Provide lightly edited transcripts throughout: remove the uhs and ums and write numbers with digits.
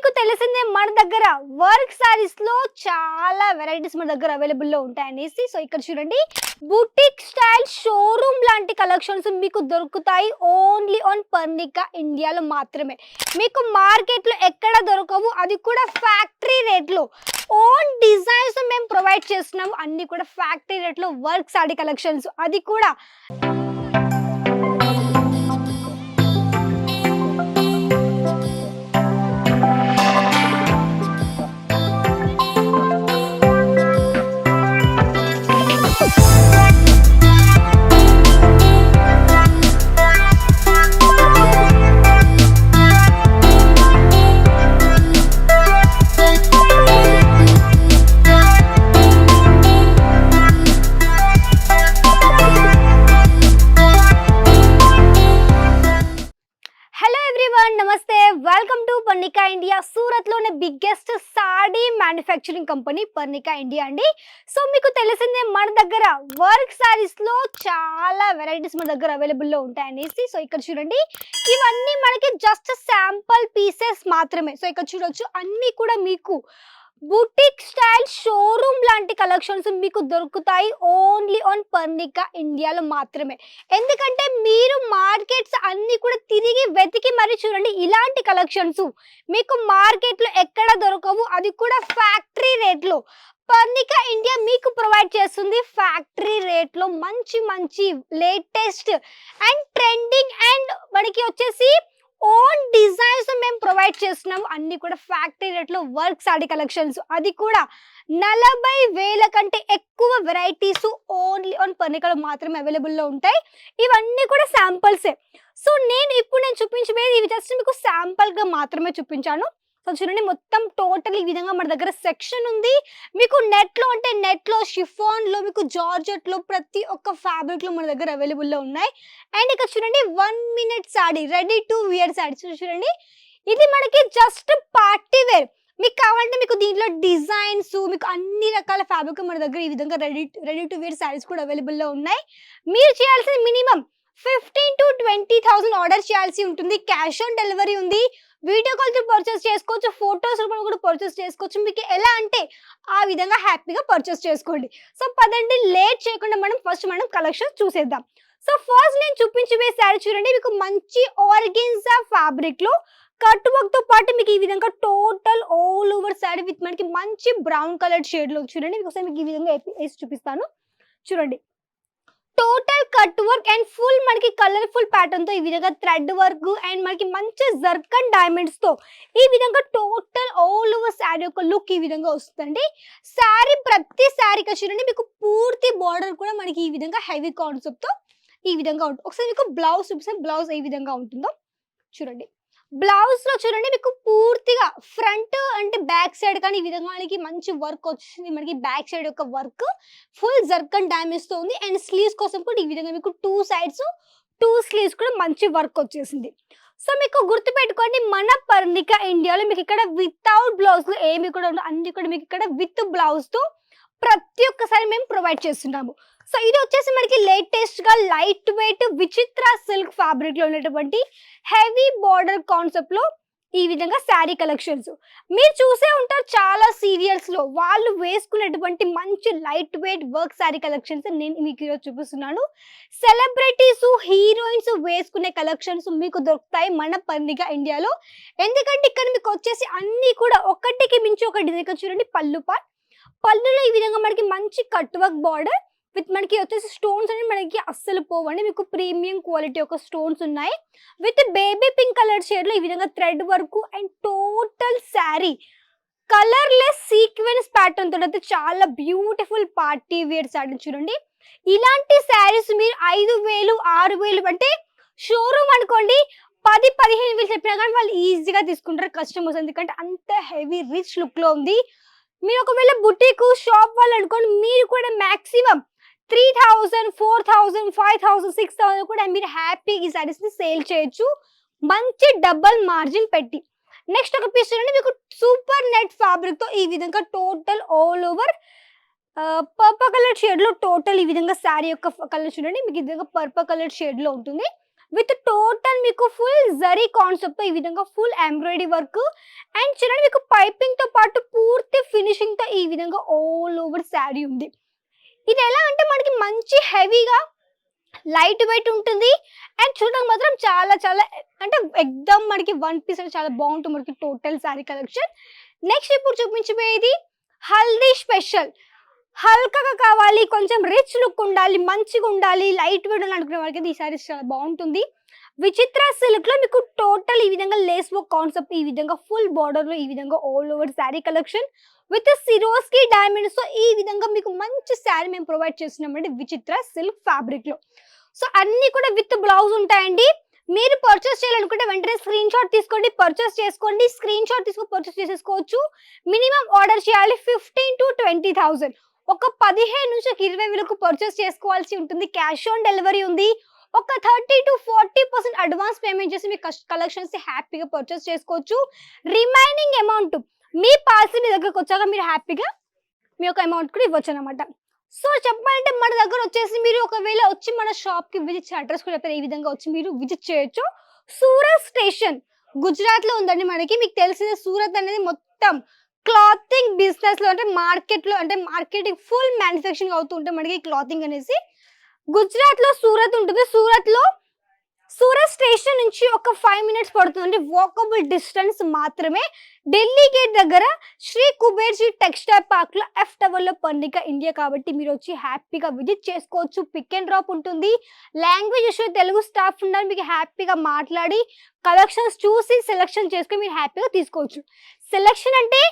మీకు తెలిసిందే మన దగ్గర వర్క్ సారీస్ లో చాలా వెరైటీస్ మన దగ్గర అవైలబుల్ లో ఉంటాయనేసి. సో ఇక్కడ చూడండి, బుటిక్ స్టైల్ షోరూమ్ లాంటి కలెక్షన్స్ మీకు దొరుకుతాయి ఓన్లీ ఆన్ పర్ణికా ఇండియాలో మాత్రమే. మీకు మార్కెట్ లో ఎక్కడ దొరకవు, అది కూడా ఫ్యాక్టరీ రేట్ లో. ఓన్ డిజైన్స్ మేము ప్రొవైడ్ చేస్తున్నాము, అన్ని కూడా ఫ్యాక్టరీ రేట్ లో వర్క్ సారీ కలెక్షన్స్, అది కూడా namaste, welcome to Parnika India. Surat లోనే biggest sari manufacturing company Parnika India అండి. సో మీకు తెలిసిందే మన దగ్గర వర్క్ సారీస్ లో చాలా వెరైటీస్ మన దగ్గర అవైలబుల్ లో ఉంటాయనేసి. సో ఇక్కడ చూడండి, ఇవన్నీ మనకి జస్ట్ శాంపుల్ పీసెస్ మాత్రమే. సో ఇక్కడ చూడొచ్చు, అన్ని కూడా మీకు బుటిక్ స్టైల్ షోరూమ్ లాంటి కలెక్షన్స్ మీకు దొరుకుతాయి ఓన్లీ ఆన్ పర్ణికా ఇండియాలో మాత్రమే. ఎందుకంటే మీరు మార్కెట్స్ అన్ని కూడా తిరిగి వెతికి మరి చూడండి, ఇలాంటి కలెక్షన్స్ మీకు మార్కెట్లో ఎక్కడ దొరకవు, అది కూడా ఫ్యాక్టరీ రేట్లో. పర్ణికా ఇండియా మీకు ప్రొవైడ్ చేస్తుంది ఫ్యాక్టరీ రేట్లో మంచి మంచి లేటెస్ట్ అండ్ ట్రెండింగ్ అండ్ మనకి వచ్చేసి ఓన్ డిజైన్స్ మేము ప్రొవైడ్ చేస్తున్నాము, అన్ని కూడా ఫ్యాక్టరీ రేట్లో వర్క్ సారీ కలెక్షన్స్, అది కూడా 40,000 కంటే ఎక్కువ వెరైటీస్ ఓన్లీ ఆన్ పర్ణికాలో మాత్రమే అవైలబుల్లో ఉంటాయి. ఇవన్నీ కూడా శాంపుల్సే. సో నేను చూపించబోయేది ఇవి జస్ట్ మీకు శాంపుల్గా మాత్రమే చూపించాను. సో చూడండి, మొత్తం టోటల్ ఈ విధంగా మన దగ్గర సెక్షన్ ఉంది. మీకు నెట్లో షిఫాన్లో, మీకు జార్జెట్లో, ప్రతి ఒక్క ఫ్యాబ్రిక్లో మన దగ్గర అవైలబుల్లో ఉన్నాయి. అండ్ ఇక్కడ చూడండి, 1 minute sari, ready to wear sari. చూడండి, ఇది మనకి జస్ట్ పార్టీ వేర్. మీకు కావాలంటే మీకు దీంట్లో డిజైన్స్, మీకు అన్ని రకాల ఫ్యాబ్రిక్ మన దగ్గర ఈ విధంగా రెడీ టు వేర్ సారీస్ కూడా అవైలబుల్లో ఉన్నాయి. మీరు చేయాల్సిన మినిమం 15,000 to 20,000 ఆర్డర్ చేయాల్సి ఉంటుంది. క్యాష్ ఆన్ డెలివరీ ఉంది. వీడియో కాల్తో పర్చేస్ చేసుకోవచ్చు, ఫొటోస్ కూడా పర్చేస్ చేసుకోవచ్చు. మీకు ఎలా అంటే ఆ విధంగా హ్యాపీగా పర్చేస్ చేసుకోండి. సో పదండి, లేట్ చేయకుండా మనం కలెక్షన్ చూసేద్దాం. సో ఫస్ట్ నేను చూపించబోయే శారీ చూడండి, మీకు మంచి ఆర్గెన్జా ఫ్యాబ్రిక్ లో కట్ వర్క్ తో పాటు మీకు ఈ విధంగా total all over sari with మనకి మంచి బ్రౌన్ కలర్ షేడ్ లో చూడండి. మీకు ఈ విధంగా వేసి చూపిస్తాను. చూడండి, total cut work and full మనకి కలర్ఫుల్ ప్యాటర్న్ తో ఈ విధంగా థ్రెడ్ వర్క్ అండ్ మనకి మంచి జర్కన్ డైమండ్స్ తో ఈ విధంగా టోటల్ ఆల్ ఓవర్ శారీ యొక్క లుక్ ఈ విధంగా వస్తుందండి. శారీ ప్రతి శారీకి చూడండి, మీకు పూర్తి బార్డర్ కూడా మనకి ఈ విధంగా హెవీ కాన్సెప్ట్ తో ఈ విధంగా ఉంటుంది. ఒకసారి మీకు బ్లౌజ్ చూపిస్తాను, బ్లౌజ్ ఏ విధంగా ఉంటుందో చూడండి. బ్లౌజ్ లో చూడండి, మీకు పూర్తిగా ఫ్రంట్ అంటే బ్యాక్ సైడ్ కానీ ఈ విధంగా మనకి మంచి వర్క్ వచ్చింది. మనకి బ్యాక్ సైడ్ యొక్క వర్క్ ఫుల్ జర్కన్ డామేజ్ తో ఉంది. అండ్ స్లీవ్స్ కోసం కూడా ఈ విధంగా మీకు 2 sides 2 sleeves కూడా మంచి వర్క్ వచ్చేసింది. సో మీకు గుర్తు పెట్టుకోండి, మన పర్ణికా ఇండియాలో మీకు ఇక్కడ వితౌట్ బ్లౌజ్ లో ఏమి కూడా ఉండదు, అన్ని కూడా మీకు ఇక్కడ విత్ బ్లౌజ్ తో ప్రతి ఒక్కసారి మేము ప్రొవైడ్ చేస్తున్నాము. సో ఇది వచ్చేసి మనకి లేటెస్ట్ గా లైట్ వెయిట్ విచిత్ర సిల్క్ ఫ్యాబ్రిక్ లో ఉన్నటువంటి హెవీ బార్డర్ కాన్సెప్ట్ లో ఈ విధంగా శారీ కలెక్షన్స్ మీరు చూసే ఉంటారు చాలా సీరియల్స్ లో. వాళ్ళు వేసుకునేటువంటి మంచి light weight work sari collections నేను మీకు ఈరోజు చూపిస్తున్నాను. సెలబ్రిటీస్, హీరోయిన్స్ వేసుకునే కలెక్షన్స్ మీకు దొరుకుతాయి మన పర్ణికా ఇండియాలో. ఎందుకంటే ఇక్కడ మీకు వచ్చేసి అన్ని కూడా ఒకటికి మించి ఒక డిజైన్. చూడండి, పళ్ళులో ఈ విధంగా మనకి మంచి కట్ వర్క్ బార్డర్ విత్ మనకి వచ్చేసి స్టోన్స్ అనేది మనకి అస్సలు పోవండి. మీకు ప్రీమియం క్వాలిటీ ఒక స్టోన్స్ ఉన్నాయి. With baby pink colour shade లో ఈ విధంగా thread work and total sari colourless sequence pattern తోటి అయితే చాలా బ్యూటిఫుల్ పార్టీ వేర్ శారీ. చూడండి, ఇలాంటి శారీస్ మీరు 5,000 6,000 అంటే షోరూమ్ అనుకోండి 10-15,000 చెప్పినా కానీ వాళ్ళు ఈజీగా తీసుకుంటారు కస్టమర్స్. ఎందుకంటే అంత హెవీ రిచ్ లుక్ లో ఉంది. మీరు ఒకవేళ బుటీక్ షాప్ వాళ్ళు అనుకోండి, మీరు కూడా మాక్సిమం 3,000 4,000 5,000 6,000 కూడా మీరు హ్యాపీ ఈ సారీస్ ని సేల్ చేయొచ్చు, మంచి డబల్ మార్జిన్ పెట్టి. నెక్స్ట్ ఒక పీస్ చూడండి, మీకు సూపర్ నెట్ ఫ్యాబ్రిక్ తో ఈ విధంగా total all over purple colour shade లో టోటల్ ఈ విధంగా శారీ యొక్క కలర్ చూడండి, మీకు ఈ విధంగా పర్పుల్ కలర్ షేడ్ లో ఉంటుంది. విత్ టోటల్ మీకు ఫుల్ జరీ కాన్సెప్ట్ ఈ విధంగా ఫుల్ ఎంబ్రాయిడరీ వర్క్ అండ్ చూడండి మీకు పైపింగ్ తో పాటు పూర్తి ఫినిషింగ్ తో ఈ విధంగా ఆల్ ఓవర్ శారీ ఉంది. ఇది ఎలా అంటే మనకి మంచి హెవీగా లైట్ వెయిట్ ఉంటుంది అండ్ చూడడానికి మాత్రం చాలా చాలా అంటే ఎక్దమ్ మనకి వన్ పీస్ అంటే చాలా బాగుంటుంది మనకి టోటల్ శారీ కలెక్షన్. నెక్స్ట్ ఇప్పుడు చూపించబోయేది హల్దీ స్పెషల్. హల్కగా కావాలి, కొంచెం రిచ్ లుక్ ఉండాలి, మంచిగా ఉండాలి, లైట్ వెయిట్ ఉండాలి అనుకునే వాళ్ళకి ఈ సారీస్ చాలా బాగుంటుంది. విచిత్ర సిల్క్ లో మీకు టోటల్ ఈ విధంగా లేస్ వర్క్ కాన్సెప్ట్ ఈ విధంగా ఫుల్ బార్డర్ లో ఈ విధంగా all over sari collection with Swarovski diamonds తో ఈ విధంగా మీకు మంచి శారీ మేము ప్రొవైడ్ చేస్తున్నామండి విచిత్ర సిల్క్ ఫ్యాబ్రిక్ లో. సో అన్ని కూడా విత్ బ్లౌజ్ ఉంటాయండి. మీరు పర్చేస్ చేయాలనుకుంటే వెంటనే స్క్రీన్ షాట్ తీసుకోండి, పర్చేస్ చేసుకోండి. స్క్రీన్ షాట్ తీసుకొని పర్చేస్ చేసేసుకోవచ్చు. మినిమం ఆర్డర్ చేయాలి 15,000 to 20,000. ఒక 15 నుంచి 20,000 పర్చేస్ చేసుకోవాల్సి ఉంటుంది. క్యాష్ ఆన్ డెలివరీ ఉంది. ఒక 30 to 40% అడ్వాన్స్ పేమెంట్ చేసి మీ కలెక్షన్స్ హ్యాపీగా పర్చేస్ చేసుకోవచ్చు. రిమైనింగ్ అమౌంట్ మీ పార్సల్ మీ దగ్గరకు వచ్చాక మీరు హ్యాపీగా మీ యొక్క అమౌంట్ కూడా ఇవ్వచ్చు అనమాట. సో చెప్పాలంటే మన దగ్గర వచ్చేసి మీరు ఒకవేళ వచ్చి మన షాప్కి విజిట్ అడ్రస్ కూడా చెప్పారు, ఈ విధంగా వచ్చి మీరు విజిట్ చేయొచ్చు. సూరత్ స్టేషన్ గుజరాత్ లో ఉందండి. మనకి మీకు తెలిసిందే సూరత్ అనేది మొత్తం క్లాతింగ్ బిజినెస్ లో అంటే మార్కెట్ లో అంటే మార్కెటింగ్ ఫుల్ మ్యానుఫ్యాక్చరింగ్ అవుతూ ఉంటే మనకి క్లాతింగ్ అనేసి గుజరాత్ లో సూరత్ ఉంటుంది. సూరత్ స్టేషన్ నుంచి ఒక 5 minutes పడుతుంది, వాకబుల్ డిస్టెన్స్ మాత్రమే. ఢిల్లీ గేట్ దగ్గర శ్రీ కుబేర్జీ టెక్స్టైల్ పార్క్ లో F టవర్ లో పర్ణిక ఇండియా కాబట్టి మీరు వచ్చి హ్యాపీగా విజిట్ చేసుకోవచ్చు. పిక్ అండ్ డ్రాప్ ఉంటుంది. లాంగ్వేజ్ ఇష్యూ తెలుగు స్టాఫ్ ఉన్నారు, మీకు హ్యాపీగా మాట్లాడి కలెక్షన్స్ చూసి సెలెక్షన్ చేసుకుని మీరు హ్యాపీగా తీసుకోవచ్చు. సెలెక్షన్ అంటే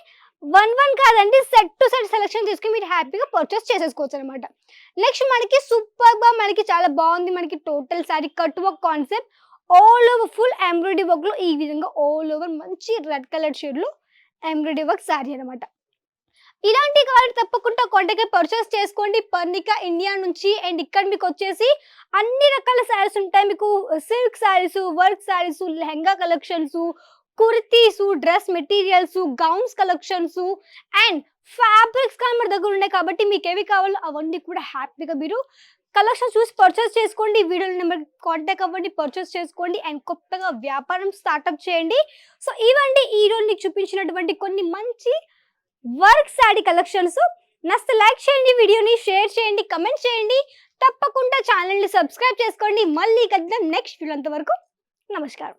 1 కాదండి, సెట్ టు సెట్ సెలెక్షన్ తీసుకుని మీరు హ్యాపీగా పర్చేస్ చేసేసుకోవచ్చు అనమాట. నెక్స్ట్ మనకి సూపర్ గా మనకి చాలా బాగుంది మనకి total sorry cut work concept all over full embroidery work లో ఈ విధంగా ఆల్ ఓవర్ మంచి రెడ్ కలర్ షేడ్ లో ఎంబ్రాయిడరీ వర్క్ సారీ అనమాట. ఇలాంటి కావాలి తప్పకుండా కాంటాక్ట్ పర్చేస్ చేసుకోండి పర్ణిక ఇండియా నుంచి. అండ్ ఇక్కడ మీకు వచ్చేసి అన్ని రకాల శారీస్ ఉంటాయి. మీకు silk saris, work saris, lehenga collections, kurtis, dress materials, gowns collections and fabrics కానీ మన దగ్గర ఉన్నాయి కాబట్టి మీకు ఏవి కావాలో అవన్నీ కూడా హ్యాపీగా మీరు కలెక్షన్ చూసి పర్చేస్ చేసుకోండి. వీడియో నెంబర్ కాంటాక్ట్ అవ్వండి, పర్చేస్ చేసుకోండి అండ్ కొత్తగా వ్యాపారం స్టార్ట్అప్ చేయండి. సో ఇవండి ఈరోజు మీకు చూపించినటువంటి కొన్ని మంచి వర్క్ శారీ కలెక్షన్స్. నచ్చితే లైక్ చేయండి, వీడియోని షేర్ చేయండి, కమెంట్ చేయండి. తప్పకుండా ఛానల్ని సబ్స్క్రైబ్ చేసుకోండి. మళ్ళీ కలుద్దాం నెక్స్ట్ వీడియో. అంతవరకు నమస్కారం.